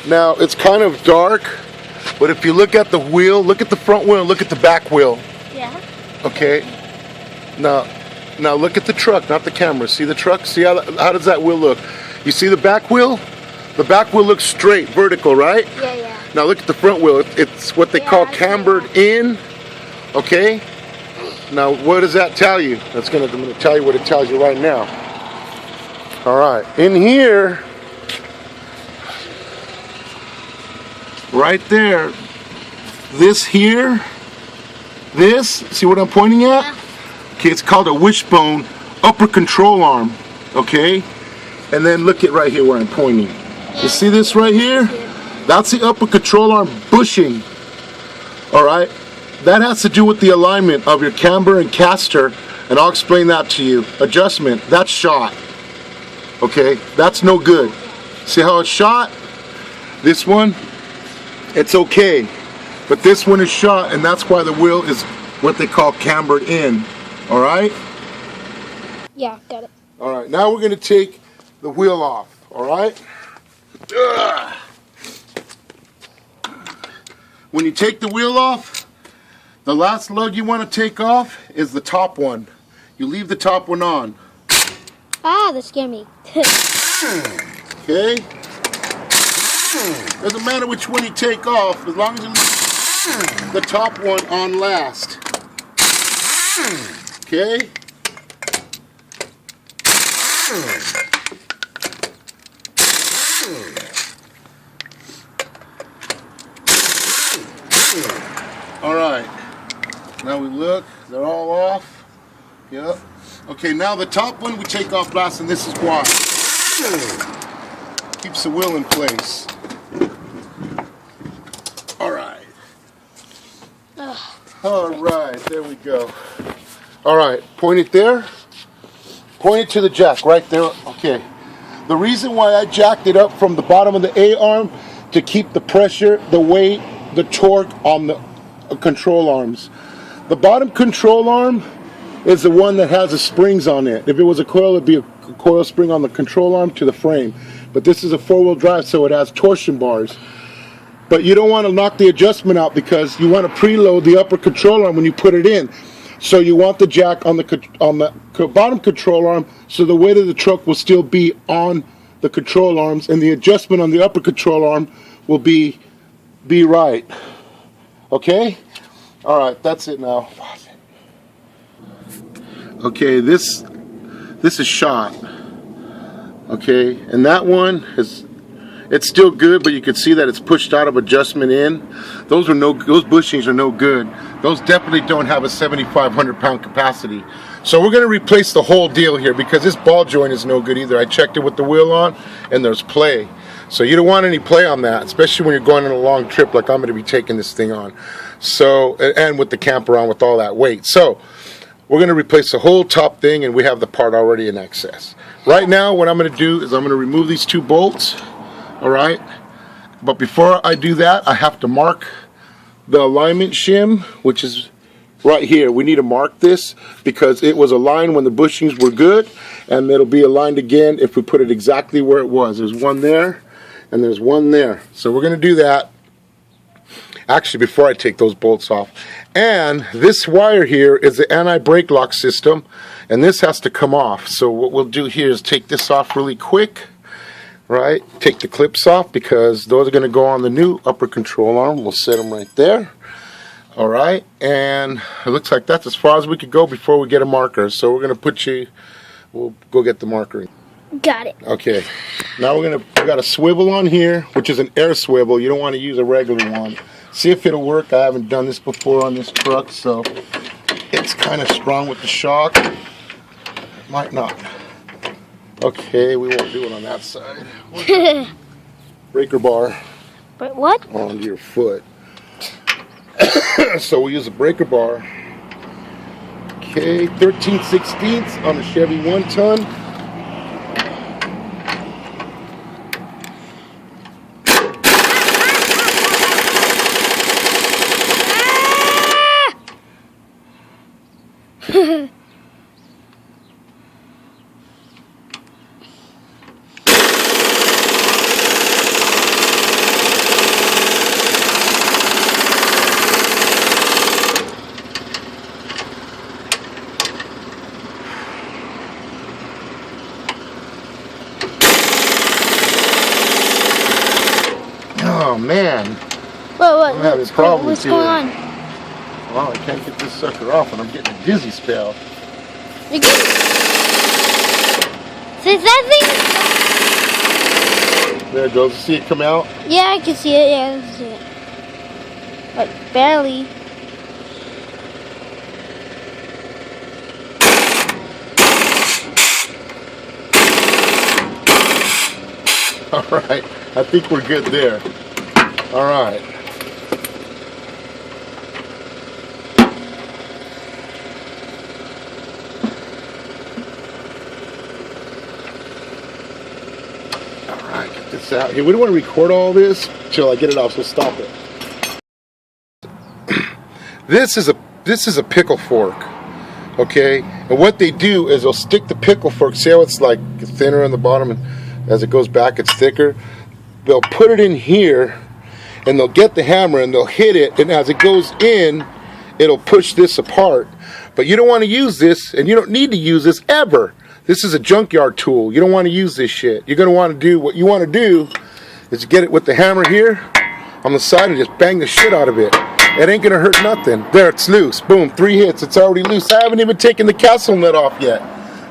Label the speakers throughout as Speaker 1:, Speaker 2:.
Speaker 1: Now it's kind of dark, but if you look at the wheel, look at the front wheel, look at the back wheel.
Speaker 2: Yeah.
Speaker 1: Okay. Now look at the truck, not the camera. See the truck? See how does that wheel look? You see the back wheel? The back wheel looks straight, vertical, right?
Speaker 2: Yeah, yeah.
Speaker 1: Now look at the front wheel. It's what they call cambered in. Okay. Now what does that tell you? I'm going to tell you what it tells you right now. All right. In here, right there, this here, this, see what I'm pointing at?
Speaker 2: Yeah.
Speaker 1: Okay, it's called a wishbone upper control arm, okay? And then look at right here where I'm pointing. You see this right here? That's the upper control arm bushing, all right? That has to do with the alignment of your camber and caster, and I'll explain that to you. Adjustment, that's shot, okay? That's no good. See how it's shot? This one, it's okay, but this one is shot, and that's why the wheel is what they call cambered in. All right?
Speaker 2: Yeah, got it.
Speaker 1: All right, now we're going to take the wheel off. All right? Ugh. When you take the wheel off, the last lug you want to take off is the top one. You leave the top one on.
Speaker 2: Ah, that scared me.
Speaker 1: Okay? Doesn't matter which one you take off, as long as you leave the top one on last. Okay? All right. Now we look. They're all off. Yep. Okay, now the top one we take off last, and this is why. Keeps the wheel in place. All right. All right, there we go. All right, point it there. Point it to the jack right there. Okay. The reason why I jacked it up from the bottom of the A arm to keep the pressure, the weight, the torque on the control arms. The bottom control arm is the one that has the springs on it. If it was a coil, it'd be a coil spring on the control arm to the frame. But this is a four-wheel drive, so it has torsion bars. But you don't want to knock the adjustment out because you want to preload the upper control arm when you put it in. So you want the jack on the bottom control arm, so the weight of the truck will still be on the control arms, and the adjustment on the upper control arm will be right. Okay? All right, that's it now. Okay, this is shot. Okay, and that one is, it's still good, but you can see that it's pushed out of adjustment in. Those bushings are no good. Those definitely don't have a 7,500 pound capacity. So we're going to replace the whole deal here because this ball joint is no good either. I checked it with the wheel on, and there's play. So you don't want any play on that, especially when you're going on a long trip like I'm going to be taking this thing on. So, and with the camper on with all that weight. So we're going to replace the whole top thing, and we have the part already in excess. Right now, what I'm going to do is I'm going to remove these two bolts. All right, but before I do that, I have to mark the alignment shim, which is right here. We need to mark this because it was aligned when the bushings were good, and it'll be aligned again if we put it exactly where it was. There's one there, and there's one there. So we're going to do that actually before I take those bolts off. And this wire here is the anti-brake lock system, and this has to come off. So what we'll do here is take this off really quick. Right, take the clips off because those are going to go on the new upper control arm. We'll set them right there. All right, and it looks like that's as far as we could go before we get a marker. So we're going to we'll go get the marker.
Speaker 2: Got it.
Speaker 1: Okay, now we got a swivel on here, which is an air swivel. You don't want to use a regular one. See if it'll work. I haven't done this before on this truck, so it's kind of strong with the shock. Might not. Okay, we won't do it on that side. Breaker bar.
Speaker 2: But what?
Speaker 1: On your foot. So we use a breaker bar. Okay, 13/16 on a Chevy 1-ton. problem
Speaker 2: What's
Speaker 1: here.
Speaker 2: going on?
Speaker 1: Well, I can't get this sucker off, and I'm getting a dizzy spell.
Speaker 2: You're good. Since that thing.
Speaker 1: There it goes. See it come out?
Speaker 2: Yeah, I can see it. Yeah, I can see it. But barely.
Speaker 1: All right. I think we're good there. All right. Get this out here. We don't want to record all this till I get it off, so stop it. This is a pickle fork, okay? And what they do is they'll stick the pickle fork. See how it's like thinner on the bottom, and as it goes back, it's thicker. They'll put it in here, and they'll get the hammer and they'll hit it, and as it goes in, it'll push this apart. But you don't want to use this, and you don't need to use this ever. This is a junkyard tool. You don't want to use this shit. You're going to want to do what you want to do is get it with the hammer here on the side and just bang the shit out of it. It ain't going to hurt nothing. There, it's loose. Boom, 3 hits. It's already loose. I haven't even taken the castle nut off yet.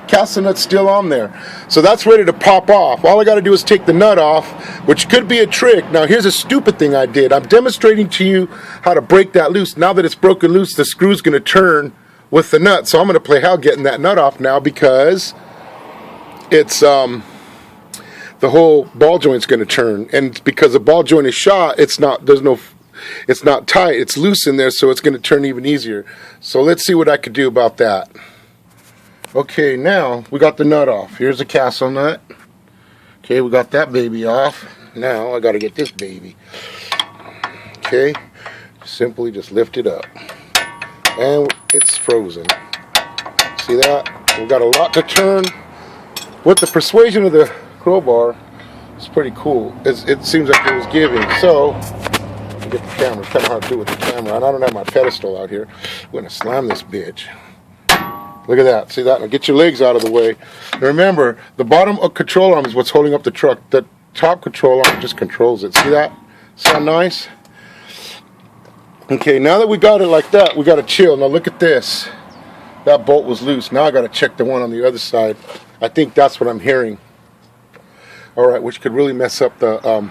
Speaker 1: Castle nut's still on there. So that's ready to pop off. All I got to do is take the nut off, which could be a trick. Now, here's a stupid thing I did. I'm demonstrating to you how to break that loose. Now that it's broken loose, the screw's going to turn with the nut. So I'm going to play how getting that nut off now because it's the whole ball joint's going to turn, and because the ball joint is shot, it's not tight, it's loose in there, so it's going to turn even easier. So let's see what I could do about that. Okay, now we got the nut off. Here's the castle nut. Okay, we got that baby off. Now I got to get this baby. Okay, simply just lift it up, and it's frozen. See that? We got a lot to turn. With the persuasion of the crowbar, it's pretty cool. It seems like it was giving. So, get the camera. It's kind of hard to do with the camera. And I don't have my pedestal out here. I'm going to slam this bitch. Look at that. See that? Now get your legs out of the way. And remember, the bottom control arm is what's holding up the truck. The top control arm just controls it. See that? Sound nice? Okay, now that we got it like that, we got to chill. Now look at this. That bolt was loose. Now I got to check the one on the other side. I think that's what I'm hearing. All right, which could really mess up the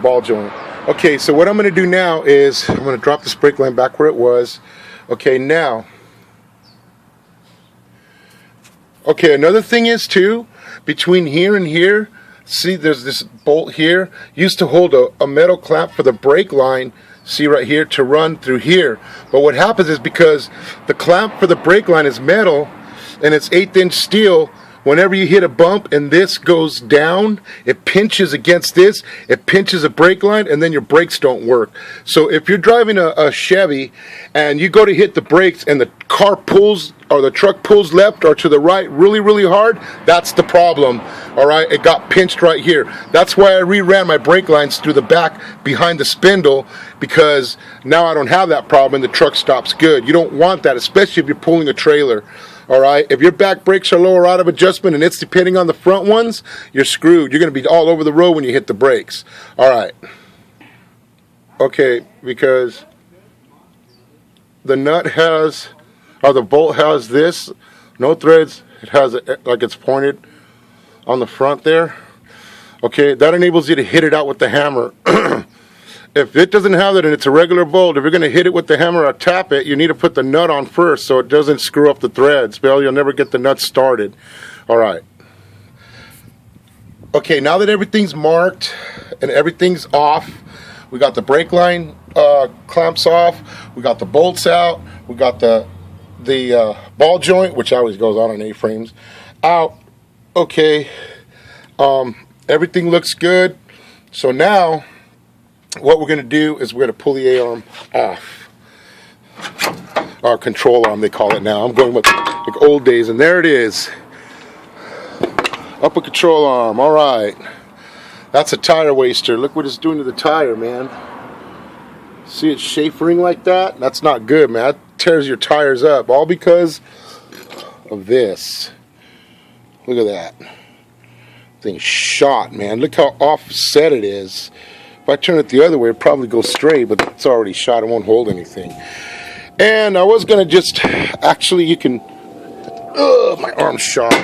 Speaker 1: ball joint. Okay, so what I'm going to do now is I'm going to drop this brake line back where it was. Okay, now. Okay, another thing is too, between here and here, see there's this bolt here, used to hold a metal clamp for the brake line, see right here, to run through here. But what happens is because the clamp for the brake line is metal, and it's 1/8 inch steel, whenever you hit a bump and this goes down, it pinches against this, it pinches a brake line, and then your brakes don't work. So if you're driving a Chevy and you go to hit the brakes and the car pulls or the truck pulls left or to the right really, really hard, that's the problem. All right, it got pinched right here. That's why I reran my brake lines through the back behind the spindle, because now I don't have that problem and the truck stops good. You don't want that, especially if you're pulling a trailer. All right, if your back brakes are low or out of adjustment and it's depending on the front ones, you're screwed. You're going to be all over the road when you hit the brakes. All right. Okay, because the nut has, or the bolt has this, no threads. It has it like it's pointed on the front there. Okay, that enables you to hit it out with the hammer. If it doesn't have it and it's a regular bolt, if you're going to hit it with the hammer or tap it, you need to put the nut on first so it doesn't screw up the threads. Well, you'll never get the nut started. All right. Okay, now that everything's marked and everything's off, we got the brake line clamps off, we got the bolts out, we got the ball joint, which always goes on A-frames, out. Okay, everything looks good. So now what we're going to do is we're going to pull the A-arm off. Our control arm, they call it now. I'm going with like old days, and there it is. Upper control arm. All right. That's a tire waster. Look what it's doing to the tire, man. See it chafering like that? That's not good, man. That tears your tires up. All because of this. Look at that. Thing shot, man. Look how offset it is. If I turn it the other way, it probably goes straight, but it's already shot. It won't hold anything. And I was going to just, actually you can, my arm's shot.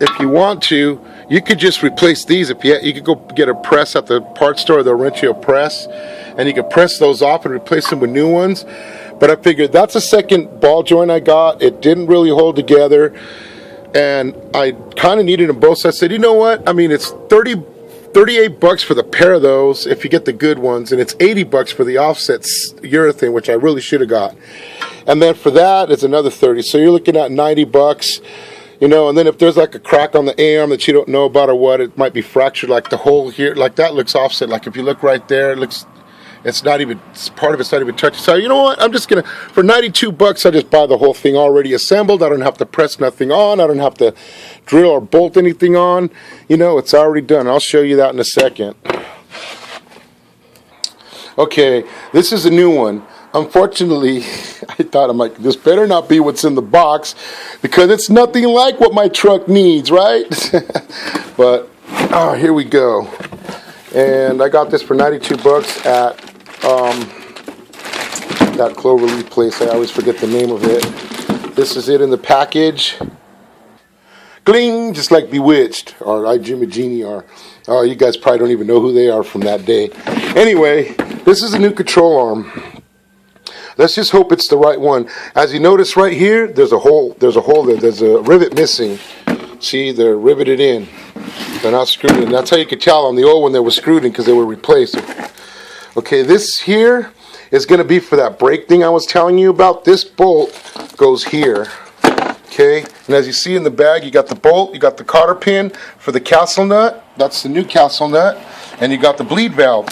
Speaker 1: If you want to, you could just replace these. If you could go get a press at the parts store, they'll rent you a press, and you can press those off and replace them with new ones. But I figured that's a second ball joint I got. It didn't really hold together, and I kind of needed them both. So I said, you know what? I mean, it's $38 for the pair of those if you get the good ones, and it's $80 for the offset urethane, which I really should have got. And then for that, it's another $30. So you're looking at $90, you know. And then if there's like a crack on the A-arm that you don't know about or what, it might be fractured, like the hole here, like that looks offset. Like if you look right there, it looks, it's not even, part of it's not even touching. So you know what? I'm just gonna, for $92, I just buy the whole thing already assembled. I don't have to press nothing on. I don't have to drill or bolt anything on. You know, it's already done. I'll show you that in a second. Okay, this is a new one. Unfortunately, I thought, I'm like, this better not be what's in the box, because it's nothing like what my truck needs, right? But oh, here we go. And I got this for $92 at that Cloverleaf place. I always forget the name of it. This is it in the package. Gling, just like Bewitched, or I Jimmy Genie, or oh, you guys probably don't even know who they are from that day. Anyway, this is a new control arm. Let's just hope it's the right one. As you notice right here, there's a hole. There's a hole there. There's a rivet missing. See, they're riveted in. They're not screwed in. That's how you could tell on the old one they were screwed in, because they were replaced. Okay, this here is going to be for that brake thing I was telling you about. This bolt goes here. Okay, and as you see in the bag, you got the bolt, you got the cotter pin for the castle nut. That's the new castle nut. And you got the bleed valve,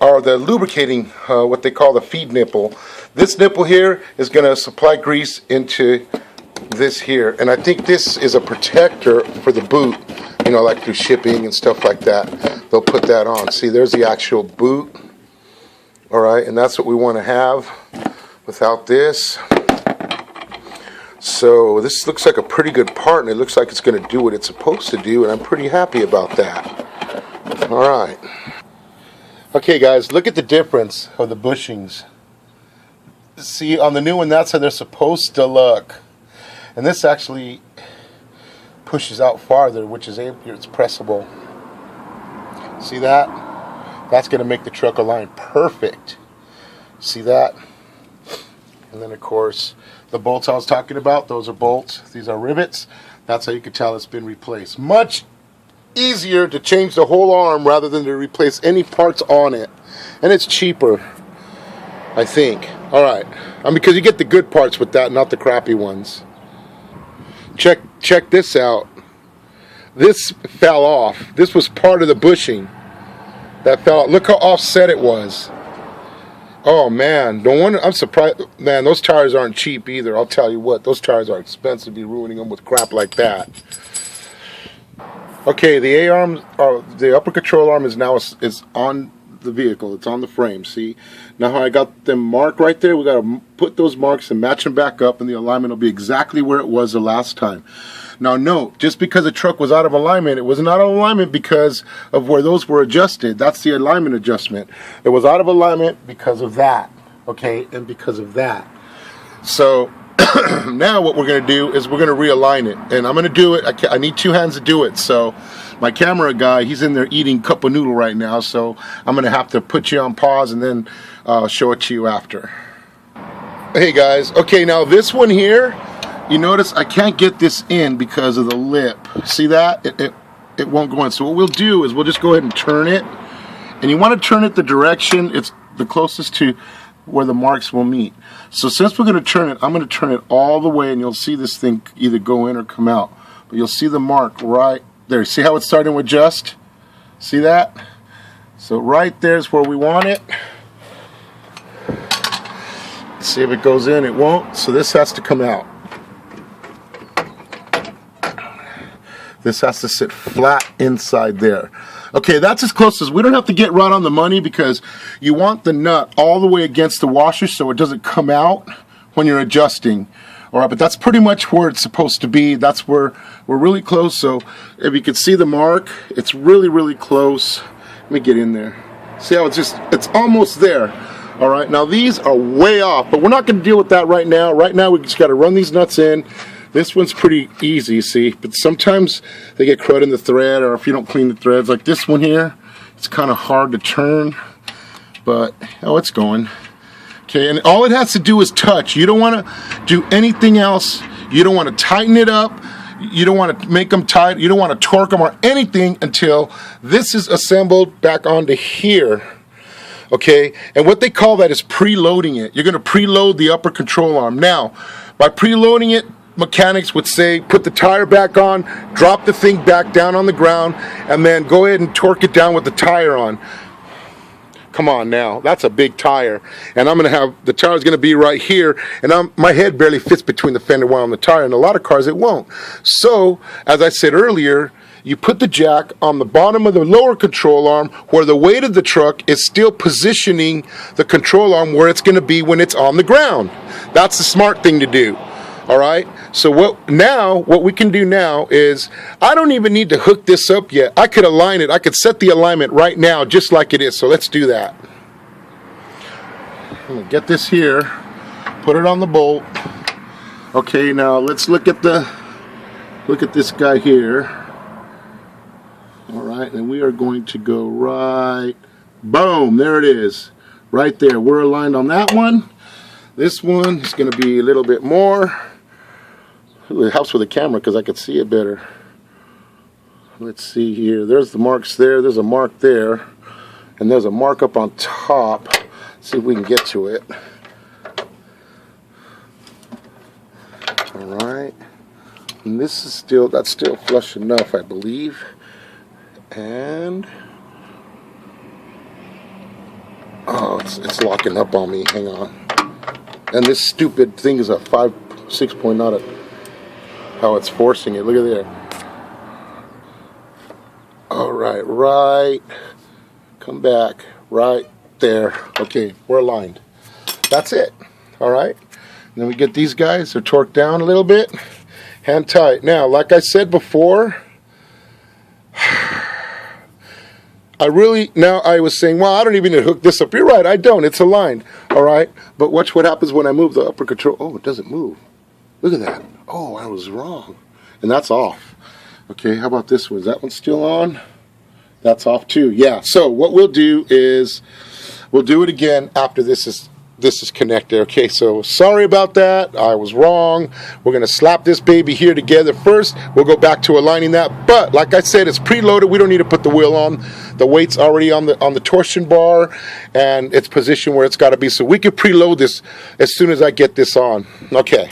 Speaker 1: or the lubricating, what they call the feed nipple. This nipple here is going to supply grease into this here. And I think this is a protector for the boot, you know, like through shipping and stuff like that. They'll put that on. See, there's the actual boot. All right, and that's what we want to have without this. So this looks like a pretty good part, and it looks like it's going to do what it's supposed to do, and I'm pretty happy about that. All right. Okay, guys, look at the difference of the bushings. See, on the new one, that's how they're supposed to look. And this actually pushes out farther, which is it's pressable. See that? That's going to make the truck align perfect. See that? And then, of course, the bolts I was talking about, those are bolts. These are rivets. That's how you can tell it's been replaced. Much easier to change the whole arm rather than to replace any parts on it. And it's cheaper, I think. All right. Because you get the good parts with that, not the crappy ones. Check this out. This fell off. This was part of the bushing that fell out. Look how offset it was. Oh man, no wonder. I'm surprised. Man, those tires aren't cheap either. I'll tell you what, those tires are expensive to be ruining them with crap like that. Okay, the A-arm, the upper control arm is now is on the vehicle. It's on the frame. See, now how I got them marked right there. We got to put those marks and match them back up, and the alignment will be exactly where it was the last time. Now note, just because the truck was out of alignment, it was not out of alignment because of where those were adjusted. That's the alignment adjustment. It was out of alignment because of that, okay, and because of that. So now what we're going to do is we're going to realign it, and I'm going to do it. I need two hands to do it. So my camera guy, he's in there eating cup of noodle right now, so I'm going to have to put you on pause and then show it to you after. Hey guys, okay, now this one here, you notice I can't get this in because of the lip. See that? It won't go in. So what we'll do is we'll just go ahead and turn it. And you want to turn it the direction it's the closest to where the marks will meet. So since we're going to turn it, I'm going to turn it all the way, and you'll see this thing either go in or come out. But you'll see the mark right there. See how it's starting with just? See that? So right there's where we want it. See if it goes in. It won't. So this has to come out. This has to sit flat inside there. Okay, that's as close as, we don't have to get right on the money because you want the nut all the way against the washer so it doesn't come out when you're adjusting. All right, but that's pretty much where it's supposed to be. That's where we're really close. So if you can see the mark, it's really, really close. Let me get in there. See how it's almost there. All right, now these are way off, but we're not going to deal with that right now. Right now we just got to run these nuts in. This one's pretty easy, see, but sometimes they get crud in the thread, or if you don't clean the threads, like this one here, it's kind of hard to turn, but oh, it's going. Okay, and all it has to do is touch. You don't want to do anything else. You don't want to tighten it up. You don't want to make them tight. You don't want to torque them or anything until this is assembled back onto here. Okay, and what they call that is preloading it. You're going to preload the upper control arm. Now, by preloading it, mechanics would say put the tire back on, drop the thing back down on the ground, and then go ahead and torque it down with the tire on. Come on now, that's a big tire, and I'm going to have the tire's going to be right here, and my head barely fits between the fender well and the tire, and a lot of cars it won't. So as I said earlier, you put the jack on the bottom of the lower control arm where the weight of the truck is still positioning the control arm where it's going to be when it's on the ground. That's the smart thing to do. All right, so what we can do now is, I don't even need to hook this up yet. I could align it. I could set the alignment right now just like it is. So let's do that. I'm gonna get this here, put it on the bolt. Okay, now let's look at this guy here. All right, and we are going to go right, boom, there it is, right there. We're aligned on that one. This one is going to be a little bit more. Ooh, it helps with the camera because I can see it better. Let's see here. There's the marks there. There's a mark there. And there's a mark up on top. Let's see if we can get to it. Alright. And this is that's still flush enough, I believe. And oh, it's locking up on me. Hang on. And this stupid thing is a 6 point, not a how it's forcing it. Look at there. All right, right. Come back. Right there. Okay, we're aligned. That's it. All right. And then we get these guys. They're torqued down a little bit. Hand tight. Now, like I said before, I was saying, well, I don't even need to hook this up. You're right, I don't. It's aligned. All right. But watch what happens when I move the upper control. Oh, it doesn't move. Look at that. Oh, I was wrong. And that's off. Okay, how about this one? Is that one still on? That's off too. Yeah, so what we'll do is we'll do it again after this is connected. Okay, so sorry about that. I was wrong. We're going to slap this baby here together first. We'll go back to aligning that. But like I said, it's preloaded. We don't need to put the wheel on. The weight's already on the torsion bar, and it's positioned where it's got to be. So we can preload this as soon as I get this on. Okay.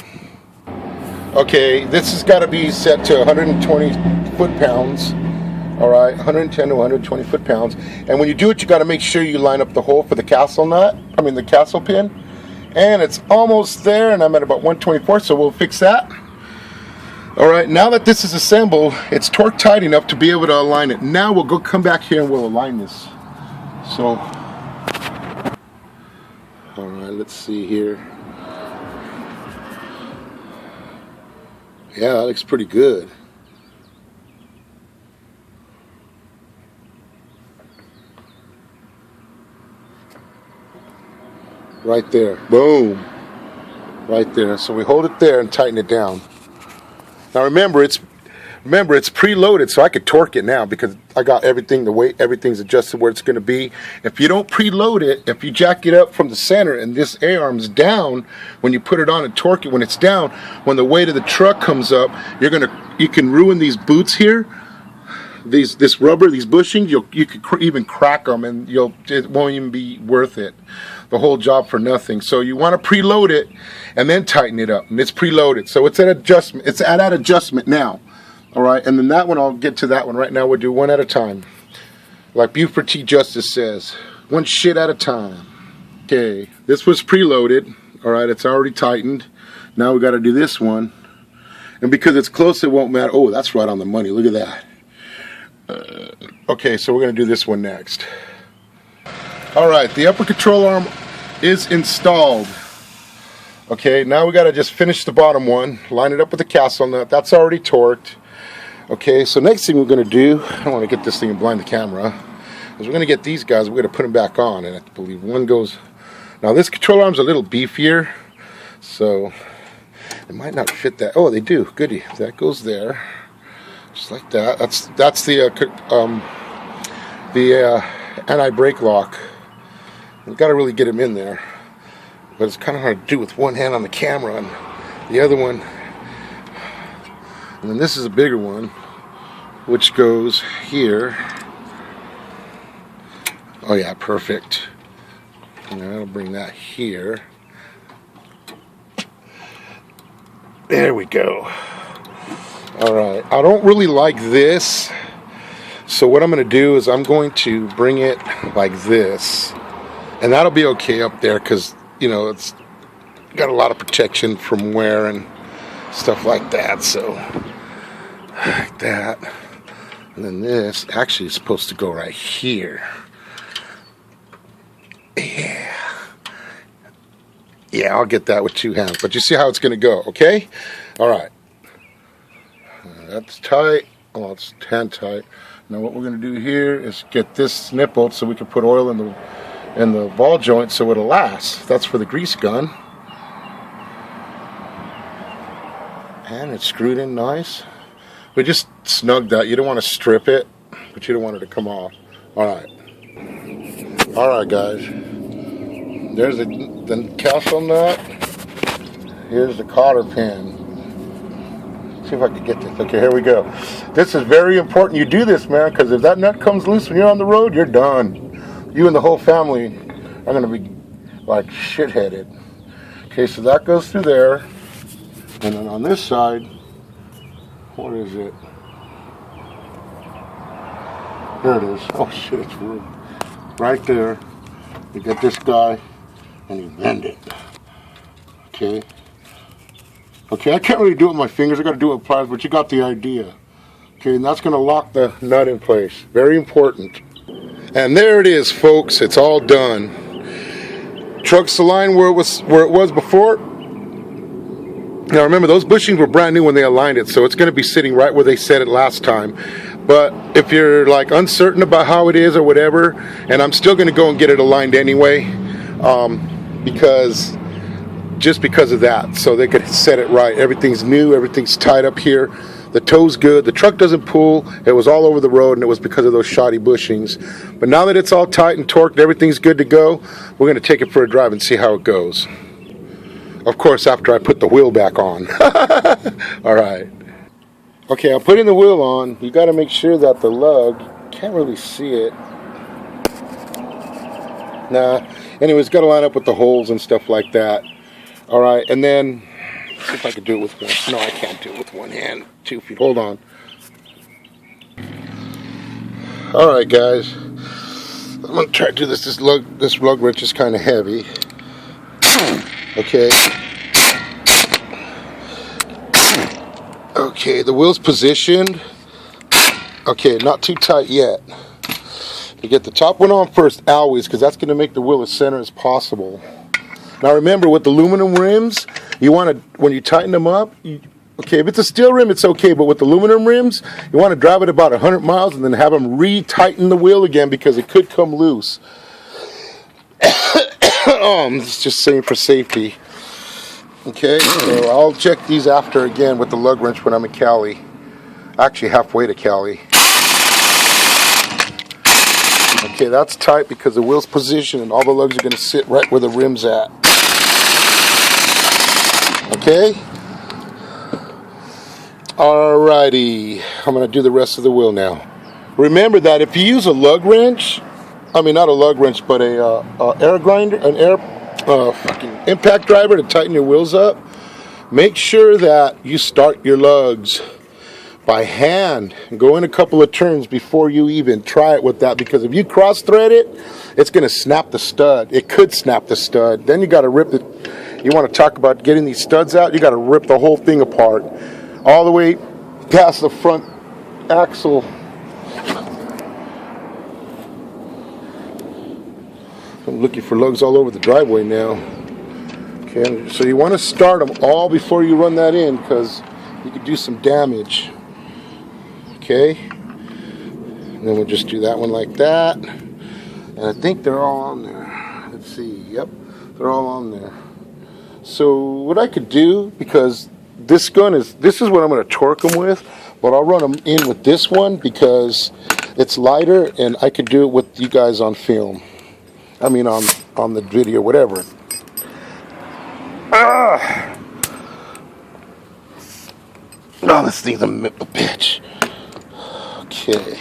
Speaker 1: Okay, this has got to be set to 120 foot-pounds. All right, 110 to 120 foot-pounds. And when you do it, you got to make sure you line up the hole for the the castle pin. And it's almost there, and I'm at about 124, so we'll fix that. All right, now that this is assembled, it's torqued tight enough to be able to align it. Now we'll come back here and we'll align this. So, all right, let's see here. Yeah, that looks pretty good. Right there. Boom. Right there. So we hold it there and tighten it down. Now remember it's preloaded, so I could torque it now because I got everything, the weight, everything's adjusted where it's going to be. If you don't preload it, if you jack it up from the center and this A-arm's down, when you put it on and torque it when it's down, when the weight of the truck comes up, you can ruin these boots here. This rubber, these bushings, you could even crack them, and it won't even be worth it. The whole job for nothing. So you want to preload it and then tighten it up. And it's preloaded, so it's at adjustment. It's at that adjustment now. All right, and then that one, I'll get to that one. Right now we'll do one at a time. Like Buford T. Justice says, one shit at a time. Okay, this was preloaded. All right, it's already tightened. Now we got to do this one. And because it's close, it won't matter. Oh, that's right on the money. Look at that. Okay, so we're going to do this one next. All right, the upper control arm is installed. Okay, now we got to just finish the bottom one, line it up with the castle nut. That's already torqued. Okay, so next thing we're going to do, I don't want to get this thing and blind the camera. Because we're going to get these guys, we're going to put them back on, and I believe one goes. Now this control arm's a little beefier, so it might not fit that. Oh, they do. Goody. That goes there, just like that. That's the anti-brake lock. We've got to really get him in there, but it's kind of hard to do with one hand on the camera and the other one. And then this is a bigger one, which goes here. Oh yeah, perfect. And I'll bring that here. There we go. Alright, I don't really like this. So what I'm going to do is I'm going to bring it like this. And that'll be okay up there because, you know, it's got a lot of protection from wear and stuff like that. So, like that. And then this actually is supposed to go right here. Yeah, I'll get that with two hands. But you see how it's going to go, okay? All right. That's tight. Oh, it's hand tight. Now what we're going to do here is get this nippled so we can put oil in the ball joint so it'll last. That's for the grease gun. And it's screwed in nice. We just snug that. You don't want to strip it, but you don't want it to come off. All right. All right, guys. There's the castle nut. Here's the cotter pin. See if I can get this. Okay, here we go. This is very important. You do this, man, because if that nut comes loose when you're on the road, you're done. You and the whole family are going to be like shit-headed. Okay, so that goes through there. And then on this side, what is it? There it is. Oh shit, it's wood. Right there. You get this guy and you bend it. Okay. Okay, I can't really do it with my fingers. I got to do it with pliers, but you got the idea. Okay, and that's going to lock the nut in place. Very important. And there it is, folks. It's all done. Truck's aligned where it was before. Now remember, those bushings were brand new when they aligned it, so it's going to be sitting right where they set it last time. But if you're like uncertain about how it is or whatever, and I'm still going to go and get it aligned anyway, because of that, so they could set it right. Everything's new, everything's tied up here. The toe's good. The truck doesn't pull. It was all over the road, and it was because of those shoddy bushings. But now that it's all tight and torqued, everything's good to go. We're going to take it for a drive and see how it goes. Of course, after I put the wheel back on. All right. Okay, I'm putting the wheel on. You got to make sure that the lug, can't really see it. Nah. Anyways, got to line up with the holes and stuff like that. All right, and then see if I can do it with one. No, I can't do it with one hand. 2 feet. Hold on. All right, guys. I'm gonna try to do this. This lug wrench is kind of heavy. Okay. Okay, the wheel's positioned. Okay, not too tight yet. You get the top one on first, always, because that's going to make the wheel as center as possible. Now remember, with aluminum rims, you want to, when you tighten them up, okay, if it's a steel rim, it's okay, but with aluminum rims, you want to drive it about 100 miles and then have them re-tighten the wheel again because it could come loose. It's just saying for safety. Okay, so I'll check these after again with the lug wrench when I'm in Cali. Actually, halfway to Cali. Okay, that's tight because the wheel's positioned and all the lugs are going to sit right where the rim's at. Okay? Alrighty. I'm going to do the rest of the wheel now. Remember that if you use a lug wrench, I mean not a lug wrench, but a air grinder, an air fucking impact driver to tighten your wheels up, make sure that you start your lugs by hand and go in a couple of turns before you even try it with that, because if you cross thread it, it's going to snap the stud. It could snap the stud. Then you got to rip it. You want to talk about getting these studs out, you got to rip the whole thing apart all the way past the front axle. I'm looking for lugs all over the driveway now. Okay, so you want to start them all before you run that in, because you could do some damage. Okay, and then we'll just do that one like that. And I think they're all on there. Let's see. Yep, they're all on there. So what I could do, because this is what I'm going to torque them with, but I'll run them in with this one because it's lighter, and I could do it with you guys on film. I mean on the video, whatever. Ah! Oh, this thing's a bitch. Okay.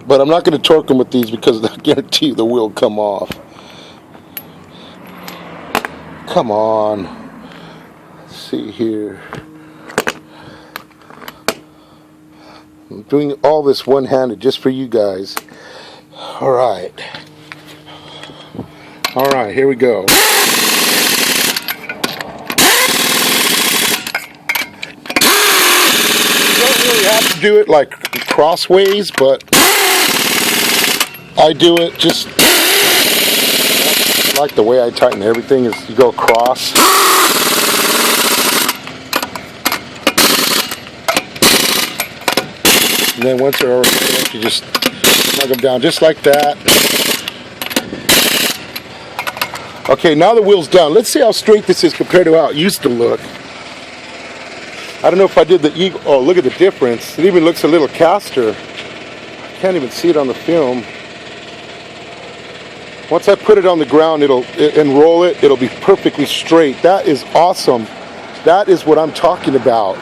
Speaker 1: But I'm not going to torque them with these because I guarantee you the wheel will come off. Come on. Let's see here. I'm doing all this one-handed just for you guys. All right. All right, here we go. You don't really have to do it like crossways, but I do it just like the way I tighten everything is you go across. And then once they're already finished, you just snug them down just like that. Okay, now the wheel's done. Let's see how straight this is compared to how it used to look. I don't know if I did the eagle. Oh, look at the difference. It even looks a little caster. I can't even see it on the film. Once I put it on the ground and roll it, it'll be perfectly straight. That is awesome. That is what I'm talking about.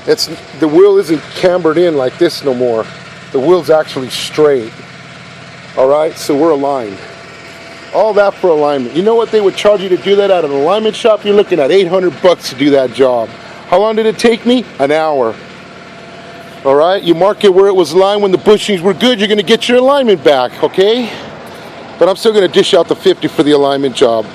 Speaker 1: The wheel isn't cambered in like this no more. The wheel's actually straight. All right, so we're aligned. All that for alignment. You know what they would charge you to do that at an alignment shop? You're looking at $800 to do that job. How long did it take me? An hour. All right, you mark it where it was aligned. When the bushings were good, you're going to get your alignment back, okay? But I'm still going to dish out the $50 for the alignment job.